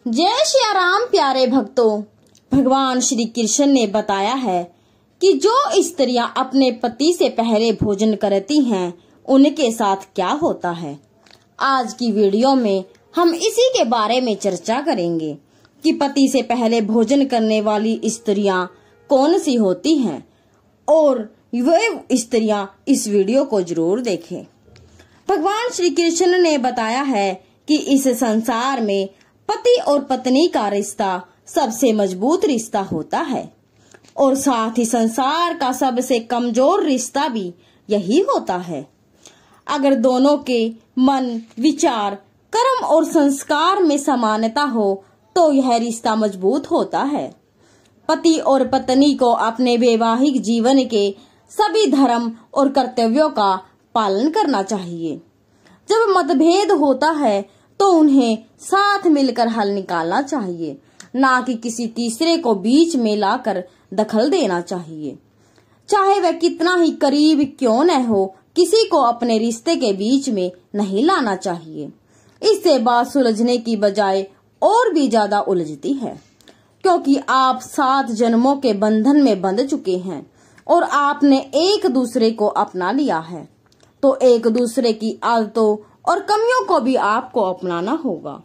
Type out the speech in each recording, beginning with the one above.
जय श्री राम प्यारे भक्तों, भगवान श्री कृष्ण ने बताया है कि जो स्त्रियां अपने पति से पहले भोजन करती हैं उनके साथ क्या होता है। आज की वीडियो में हम इसी के बारे में चर्चा करेंगे कि पति से पहले भोजन करने वाली स्त्रियां कौन सी होती हैं और वे स्त्रियां इस वीडियो को जरूर देखें। भगवान श्री कृष्ण ने बताया है कि इस संसार में पति और पत्नी का रिश्ता सबसे मजबूत रिश्ता होता है और साथ ही संसार का सबसे कमजोर रिश्ता भी यही होता है। अगर दोनों के मन, विचार, कर्म और संस्कार में समानता हो तो यह रिश्ता मजबूत होता है। पति और पत्नी को अपने वैवाहिक जीवन के सभी धर्म और कर्तव्यों का पालन करना चाहिए। जब मतभेद होता है तो उन्हें साथ मिलकर हल निकालना चाहिए, ना कि किसी तीसरे को बीच में लाकर दखल देना चाहिए। चाहे वह कितना ही करीब क्यों न हो, किसी को अपने रिश्ते के बीच में नहीं लाना चाहिए। इससे बात सुलझने की बजाय और भी ज्यादा उलझती है, क्योंकि आप 7 जन्मों के बंधन में बंध चुके हैं और आपने एक दूसरे को अपना लिया है, तो एक दूसरे की आदतों और कमियों को भी आपको अपनाना होगा।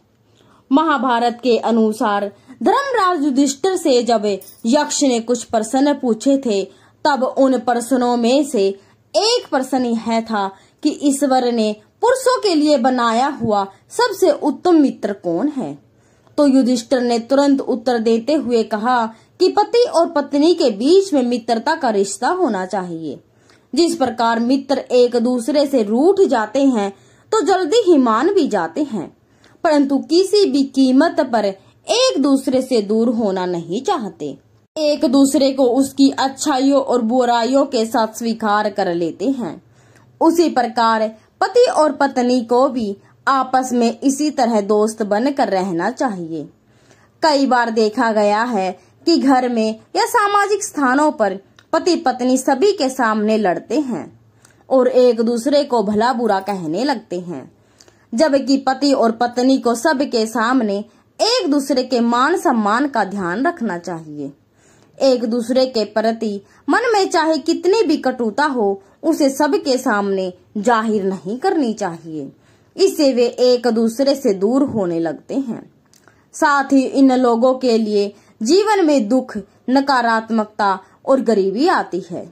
महाभारत के अनुसार धर्मराज युधिष्ठिर से जब यक्ष ने कुछ प्रश्न पूछे थे, तब उन प्रश्नों में से एक प्रश्न यह था कि ईश्वर ने पुरुषों के लिए बनाया हुआ सबसे उत्तम मित्र कौन है। तो युधिष्ठिर ने तुरंत उत्तर देते हुए कहा कि पति और पत्नी के बीच में मित्रता का रिश्ता होना चाहिए। जिस प्रकार मित्र एक दूसरे से रूठ जाते हैं तो जल्दी ही मान भी जाते हैं, परंतु किसी भी कीमत पर एक दूसरे से दूर होना नहीं चाहते। एक दूसरे को उसकी अच्छाइयों और बुराइयों के साथ स्वीकार कर लेते हैं। उसी प्रकार पति और पत्नी को भी आपस में इसी तरह दोस्त बनकर रहना चाहिए। कई बार देखा गया है कि घर में या सामाजिक स्थानों पर पति पत्नी सभी के सामने लड़ते हैं और एक दूसरे को भला बुरा कहने लगते हैं, जबकि पति और पत्नी को सबके सामने एक दूसरे के मान सम्मान का ध्यान रखना चाहिए। एक दूसरे के प्रति मन में चाहे कितनी भी कटुता हो, उसे सबके सामने जाहिर नहीं करनी चाहिए। इससे वे एक दूसरे से दूर होने लगते हैं। साथ ही इन लोगों के लिए जीवन में दुख, नकारात्मकता और गरीबी आती है,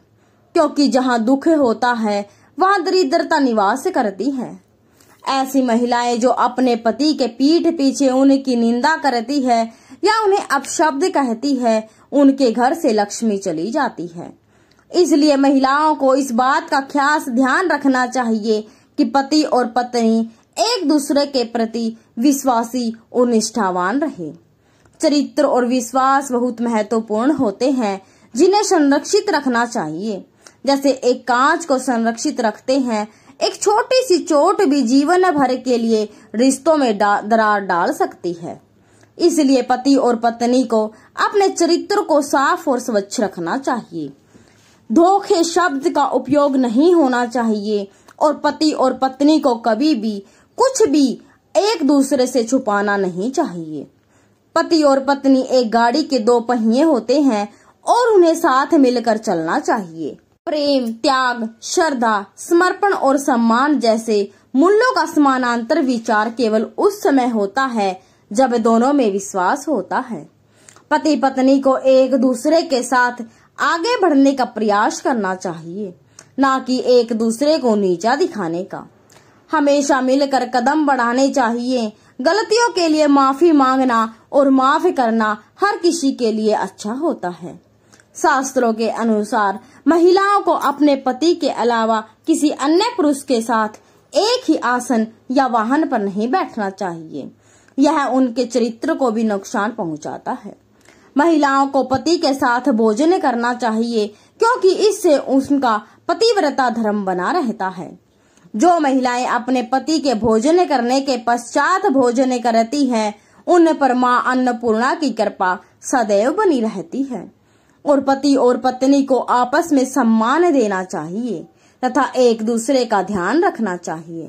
क्योंकि जहाँ दुख होता है वहाँ दरिद्रता निवास करती है। ऐसी महिलाएं जो अपने पति के पीठ पीछे उनकी निंदा करती है या उन्हें अपशब्द कहती है, उनके घर से लक्ष्मी चली जाती है। इसलिए महिलाओं को इस बात का खास ध्यान रखना चाहिए कि पति और पत्नी एक दूसरे के प्रति विश्वासी और निष्ठावान रहे। चरित्र और विश्वास बहुत महत्वपूर्ण होते हैं, जिन्हें संरक्षित रखना चाहिए। जैसे एक कांच को संरक्षित रखते हैं, एक छोटी सी चोट भी जीवन भर के लिए रिश्तों में दरार डाल सकती है। इसलिए पति और पत्नी को अपने चरित्र को साफ और स्वच्छ रखना चाहिए। धोखे शब्द का उपयोग नहीं होना चाहिए और पति और पत्नी को कभी भी कुछ भी एक दूसरे से छुपाना नहीं चाहिए। पति और पत्नी एक गाड़ी के 2 पहिए होते हैं और उन्हें साथ मिलकर चलना चाहिए। प्रेम, त्याग, श्रद्धा, समर्पण और सम्मान जैसे मूल्यों का समानांतर विचार केवल उस समय होता है जब दोनों में विश्वास होता है। पति पत्नी को एक दूसरे के साथ आगे बढ़ने का प्रयास करना चाहिए, ना कि एक दूसरे को नीचा दिखाने का। हमेशा मिलकर कदम बढ़ाने चाहिए। गलतियों के लिए माफी मांगना और माफ करना हर किसी के लिए अच्छा होता है। शास्त्रों के अनुसार महिलाओं को अपने पति के अलावा किसी अन्य पुरुष के साथ एक ही आसन या वाहन पर नहीं बैठना चाहिए। यह उनके चरित्र को भी नुकसान पहुंचाता है। महिलाओं को पति के साथ भोजन करना चाहिए, क्योंकि इससे उनका पतिव्रता धर्म बना रहता है। जो महिलाएं अपने पति के भोजन करने के पश्चात भोजन करती हैं, उन पर मां अन्नपूर्णा की कृपा सदैव बनी रहती है। और पति और पत्नी को आपस में सम्मान देना चाहिए तथा एक दूसरे का ध्यान रखना चाहिए।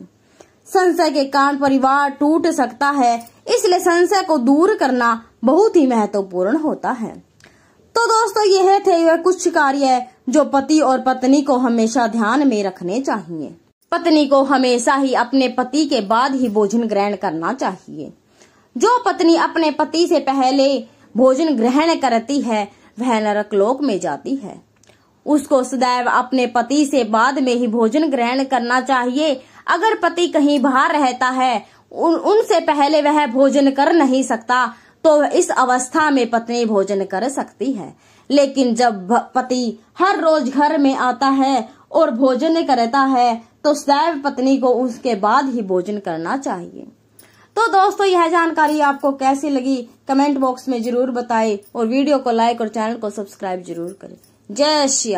संशय के कारण परिवार टूट सकता है, इसलिए संशय को दूर करना बहुत ही महत्वपूर्ण होता है। तो दोस्तों यह थे वह कुछ कार्य जो पति और पत्नी को हमेशा ध्यान में रखने चाहिए। पत्नी को हमेशा ही अपने पति के बाद ही भोजन ग्रहण करना चाहिए। जो पत्नी अपने पति से पहले भोजन ग्रहण करती है वह नरक लोक में जाती है। उसको सदैव अपने पति से बाद में ही भोजन ग्रहण करना चाहिए। अगर पति कहीं बाहर रहता है, उनसे पहले वह भोजन कर नहीं सकता, तो इस अवस्था में पत्नी भोजन कर सकती है। लेकिन जब पति हर रोज घर में आता है और भोजन करता है, तो सदैव पत्नी को उसके बाद ही भोजन करना चाहिए। तो दोस्तों यह जानकारी आपको कैसी लगी कमेंट बॉक्स में जरूर बताएं और वीडियो को लाइक और चैनल को सब्सक्राइब जरूर करें। जय श्री